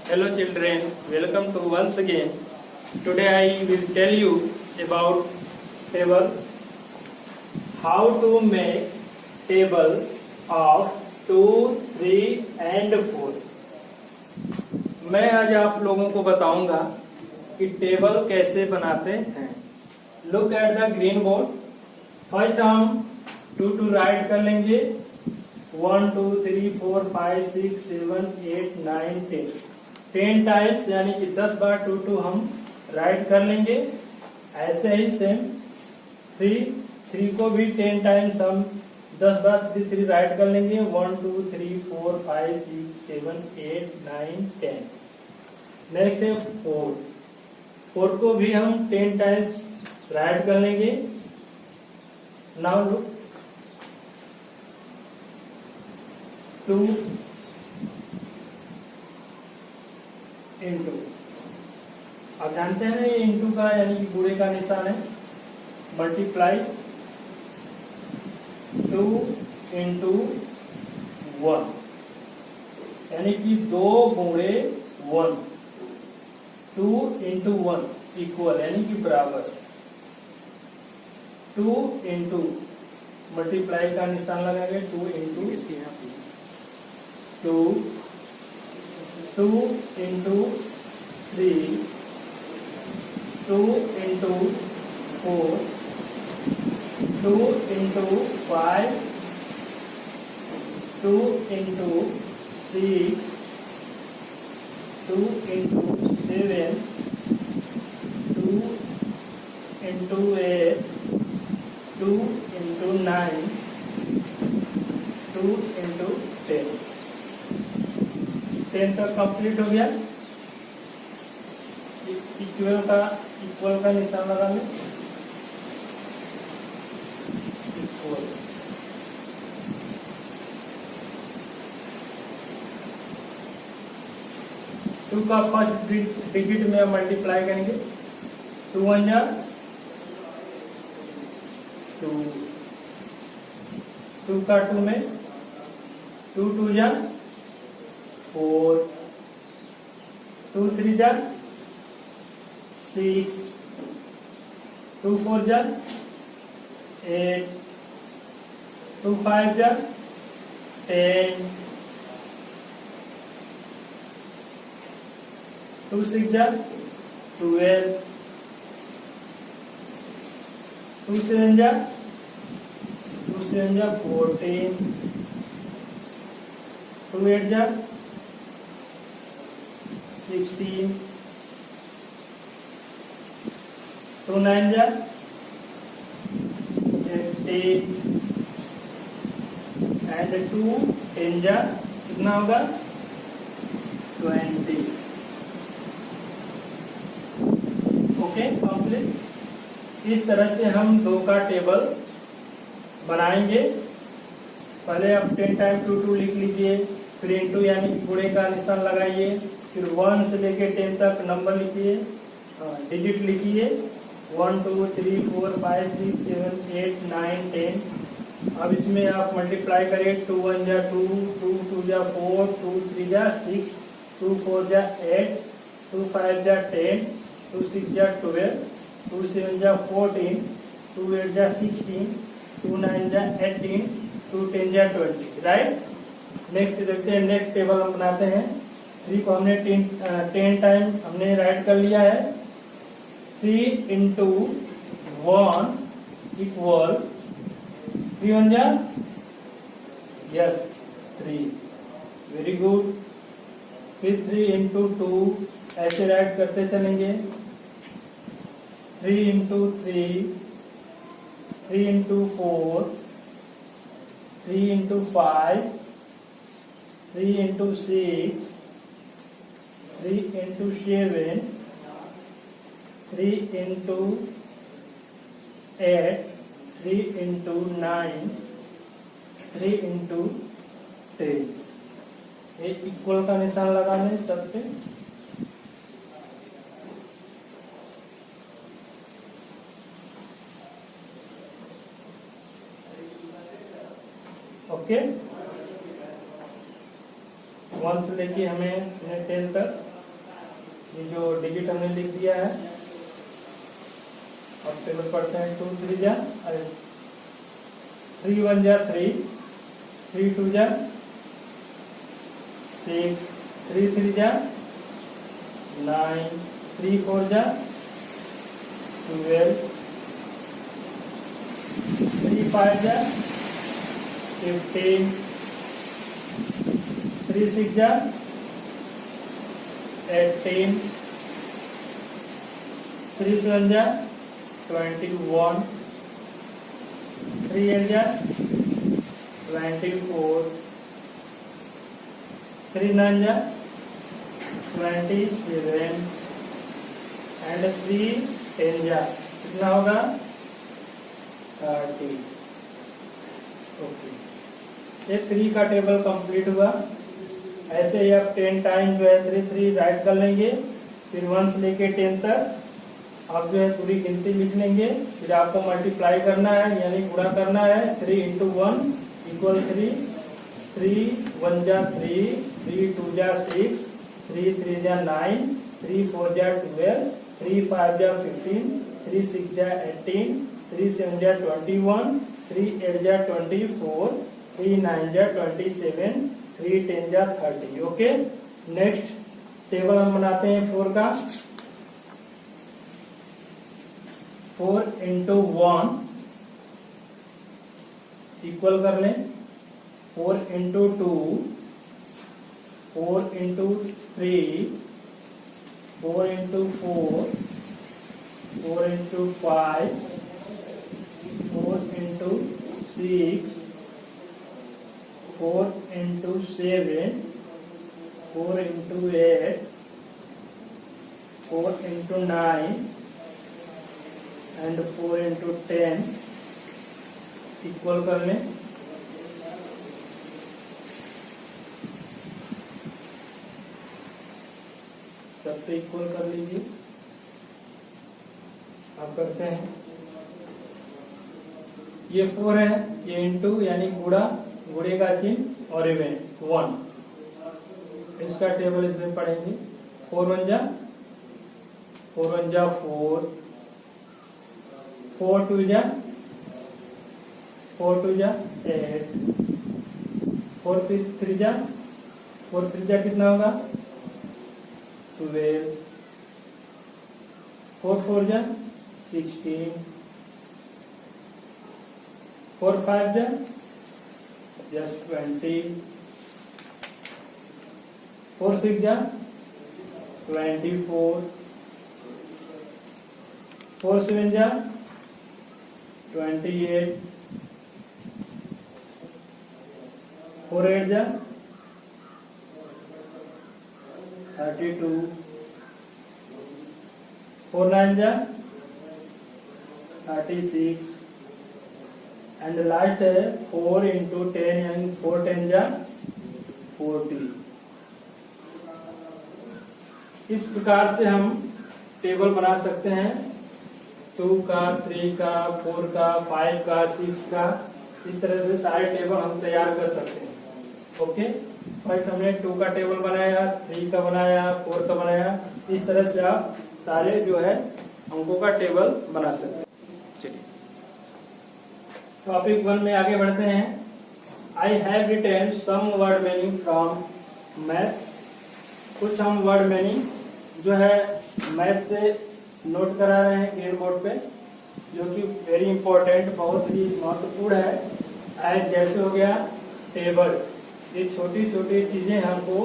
Hello children, welcome to once again. Today I will tell you about table, how to make table of 2, 3 and 4. मैं आज आप लोगों को बताऊंगा कि टेबल कैसे बनाते हैं. Look at the green board. First हम 2 to राइट कर लेंगे. 1 2 3 4 5 6 7 8 9 10 10 टाइम्स यानी कि 10 बार 2 2 हम राइट कर लेंगे. ऐसे ही सेम 3 को भी 10 टाइम्स हम 10 बार 3 3 राइट कर लेंगे. 1 2 3 4 5 6 7 8 9 10. नेक्स्ट है 4 को भी हम 10 टाइम्स राइट कर लेंगे. Now look 2 into. आप जानते हैं ये इंटू का यानी कि गुणे का निशान है. मल्टीप्लाई 2 इंटू 1 यानी कि 2 गुणे 1. 2 इंटू 1 इक्वल यानी कि बराबर. 2 इंटू मल्टीप्लाई का निशान लगाएंगे. 2 into 2 into 3 2 into 4 2 into 5 2 into 6 2 into 7 2 into 8 2 into 9 2 into 10. 10 तक कंप्लीट हो गया. इक्वल का निशान लगा लें. इक्वल 2 का फर्स्ट डिजिट में मल्टीप्लाई करेंगे. 2 1 जा 2. 2 का 2 में 2 2 जा 4 2 3 जा 6 2 4 जा 8 2 5 जा 10 2 6 जा 12 2 7 जा 14 2 8 जा 16 2 9 जा 18 एंड 2 10 जा कितना होगा 20. Okay complete. इस तरह से हम 2 का टेबल बनाएंगे. पहले आप 10 टाइम 2 2 लिख लीजिए. फिर इंटू यानी कि गुणे का निशान लगाइए. फिर 1 से लेके 10 तक नंबर लिखिए, डिजिट लिखिए. 1 2 3 4 5 6 7 8 9 10. अब इसमें आप मल्टीप्लाई करिए. 2 1 जा 2 2 2 जा 4 2 3 जा 6 2 4 जा 8 2 5 जा 10 2 6 जा 12 2 7 जा 14 2 8 जा 16 2 9 जा 18 2 10 जा 20. राइट. नेक्स्ट देखते हैं. नेक्स्ट टेबल हम बनाते हैं. 3 को हमने 10 टाइम हमने राइट कर लिया है. 3 इंटू 1 इक्वल 3 1 जा यस 3. Very good. फिर 3 इंटू 2 ऐसे राइट करते चलेंगे. 3 into 3 3 into 4 3 into 5 3 into 6 3 into 7 3 into 8 3 into 9 3 into 10. ये इक्वल का निशान लगाने सब पे. ओके. 1 से लेके हमें 10 तक ये जो डिजिट हमने लिख दिया है, अब टेबल पढ़ते हैं। 2 3 जा 3 1 जा 3, 3 2 जा 6, 3 3 जा 9, 3 4 जा 12, 3 5 जा 15, 3 6 जा 18, 3 7 जा 21, 3 8 जा 24, 3 9 जा 27 एंड 3 10 जा कितना होगा 30। ओके, ये 3 का टेबल कंप्लीट हुआ। ऐसे ही आप 10 टाइम जो है 3 3 राइट कर लेंगे, फिर 1 से लेके 10 तक आप जो है पूरी गिनती लिख लेंगे। फिर आपको मल्टीप्लाई करना है यानी गुणा करना है। 3 इंटू 1 इक्वल 3, 3 1 जा 3, 3 2 जा 6, 3 3 जा 9, 3 4 जा 12, 3 5 जा 15, 3 6 जा 18, 3 7 जा 21, 3 8 जा 24, 3 9 जा 27, 3 10 जा 30। ओके, नेक्स्ट टेबल हम बनाते हैं 4 का। 4 इंटू 1 इक्वल कर लें 4 into 2, 4 into 3, 4 into 4, 4 into 5, 4 into 6, 4 into 7, 4 into 8, 4 into 9 and 4 into 10 equal कर लें। सब पे इक्वल कर लीजिए। आप करते हैं, ये 4 है, ये इंटू यानी गुणा, गुणे का चिन्ह और इवेंट 1, इसका टेबल इसमें पढ़ेंगे। 4 1 जा 4 1 जा 4, 4 2 जा 4 2 जा 8, 4 3 जा 4 3 जा कितना होगा 12, 4 4 जा 16, 4 5 जा just 20, 4 6 जा 24, 4 7 जा 28, 4 8 जा 32, 4 9 जा 36 एंड लास्ट है 4 इंटू 10 यानी 4 10 जा 40। इस प्रकार से हम टेबल बना सकते हैं 2 का, 3 का, 4 का, 5 का, 6 का। इस तरह से सारे टेबल हम तैयार कर सकते हैं। ओके, फर्स्ट हमने 2 का टेबल बनाया, 3 का बनाया, 4 का बनाया। इस तरह से आप सारे जो है अंकों का टेबल बना सकते हैं। चलिए टॉपिक 1 में आगे बढ़ते हैं। I have written some word meaning from math. कुछ हम वर्ड मीनिंग जो है मैथ से नोट करा रहे हैं ग्रेड बोर्ड पे, जो कि वेरी इंपॉर्टेंट, बहुत ही महत्वपूर्ण है। एज जैसे हो गया टेबल, ये छोटी छोटी चीजें हमको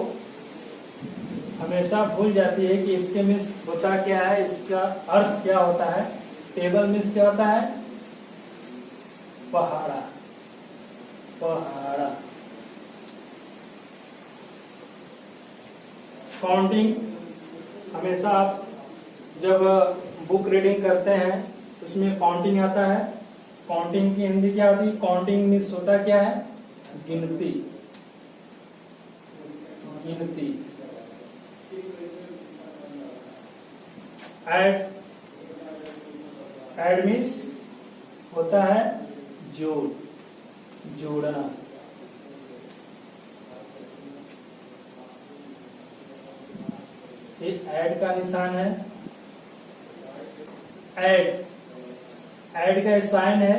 हमेशा भूल जाती है कि इसके मीन्स होता क्या है, इसका अर्थ क्या होता है। टेबल मीन्स क्या होता है पहाड़ा, पहाड़ा। काउंटिंग, हमेशा आप जब बुक रीडिंग करते हैं उसमें काउंटिंग आता है। काउंटिंग की हिंदी क्या होती है, काउंटिंग मीन्स होता क्या है गिनती, गिनती। ऐड, ऐड मीन्स होता है जोड़, जोड़ना। ये ऐड का निशान है, ऐड ऐड का साइन है,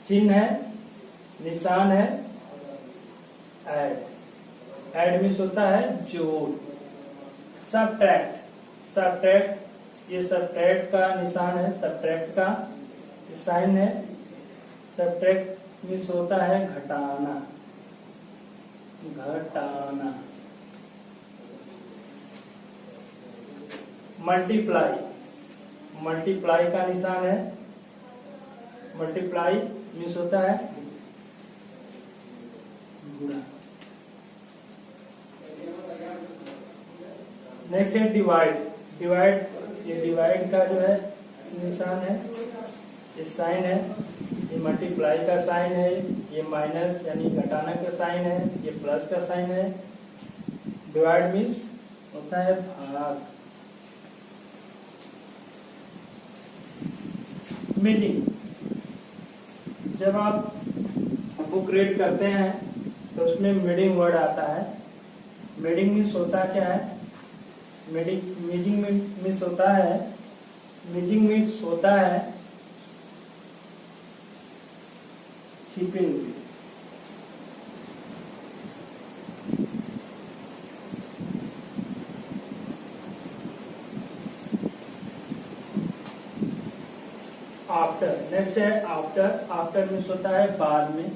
चिन्ह है, निशान है ऐड। ऐड मीन्स होता है जोड़। सब्ट्रैक्ट सब्ट्रैक्ट ये सब्ट्रैक्ट का निशान है, सब्ट्रैक्ट का साइन है। सब्ट्रैक्ट मीन्स होता है घटाना, घटाना। मल्टीप्लाई मल्टीप्लाई का निशान है, मल्टीप्लाई मीन्स होता है गुणा। नेक्स्ट है डिवाइड। डिवाइड ये डिवाइड का जो है निशान है, ये साइन है, ये मल्टीप्लाई का साइन है, ये माइनस यानी घटाना का साइन है, ये प्लस का साइन है। डिवाइड मीन्स होता है भाग। मीनिंग, जब आप बुक रीड करते हैं तो उसमें मीनिंग वर्ड आता है। मीनिंग मीन्स होता क्या है? मीनिंग मीन्स होता है, मीनिंग मीन्स होता है छिपी हुई। आफ्टर। नेक्स्ट है आफ्टर। आफ्टर मीन्स होता है बाद में।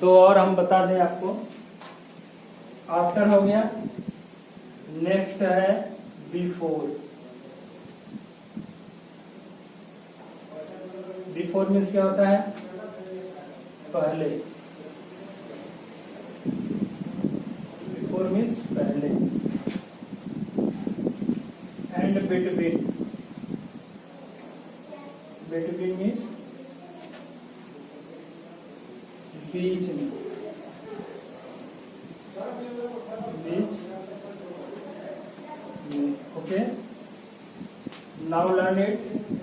दो और हम बता दें आपको। आफ्टर हो गया, नेक्स्ट है बिफोर। बिफोर मीन्स क्या होता है? पहले। बिफोर मीन्स पहले। And between. बिटवीन मीन्स बीच में। बीच में। Okay, now learn it.